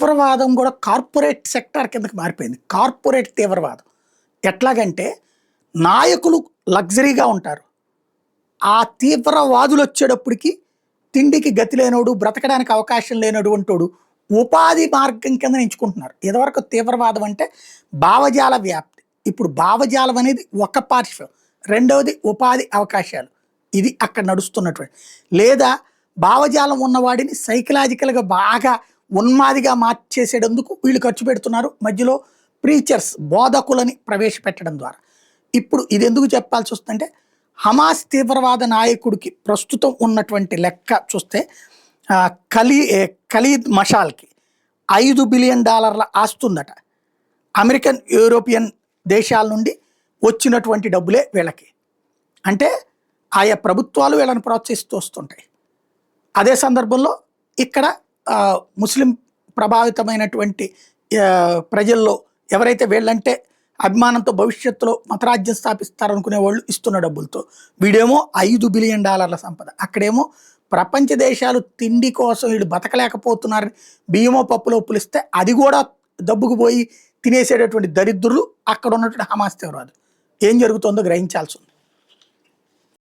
తీవ్రవాదం కూడా corporate sector కిందకి మారిపోయింది. కార్పొరేట్ తీవ్రవాదం ఎట్లాగంటే నాయకులు లగ్జరీగా ఉంటారు. ఆ తీవ్రవాదులు వచ్చేటప్పటికి తిండికి గతి లేనోడు, బ్రతకడానికి అవకాశం లేనటువంటోడు ఉపాధి మార్గం కింద ఎంచుకుంటున్నారు. ఇదివరకు తీవ్రవాదం అంటే భావజాల వ్యాప్తి. ఇప్పుడు భావజాలం అనేది ఒక పార్శ్వం, రెండవది ఉపాధి అవకాశాలు. ఇది అక్కడ నడుస్తున్నటువంటి. లేదా భావజాలం ఉన్నవాడిని సైకలాజికల్గా బాగా ఉన్మాదిగా మార్చేసేటందుకు వీళ్ళు ఖర్చు పెడుతున్నారు. మధ్యలో ప్రీచర్స్, బోధకులని ప్రవేశపెట్టడం ద్వారా. ఇప్పుడు ఇది ఎందుకు చెప్పాల్సి వస్తుందంటే హమాస్ తీవ్రవాద నాయకుడికి ప్రస్తుతం ఉన్నటువంటి లెక్క చూస్తే ఖలీద్ మషాల్కి $5 బిలియన్ ఆస్తుందట. అమెరికన్, యూరోపియన్ దేశాల నుండి వచ్చినటువంటి డబ్బులే వీళ్ళకి. అంటే ఆయా ప్రభుత్వాలు వీళ్ళని ప్రోత్సహిస్తూ వస్తుంటాయి. అదే సందర్భంలో ఇక్కడ ముస్లిం ప్రభావితమైనటువంటి ప్రజల్లో ఎవరైతే వీళ్ళంటే అభిమానంతో భవిష్యత్తులో మతరాజ్యం స్థాపిస్తారనుకునే వాళ్ళు ఇస్తున్న డబ్బులతో, వీడేమో $5 బిలియన్ సంపద. అక్కడేమో ప్రపంచ దేశాలు తిండి కోసం వీళ్ళు బతకలేకపోతున్నారని బియ్యమో పప్పులో పులిస్తే అది కూడా దబ్బుకు పోయి తినేసేటటువంటి దరిద్రులు అక్కడ ఉన్నటువంటి హమాస్ తీవ్రవాదులు. ఏం జరుగుతుందో గ్రహించాల్సి ఉంది.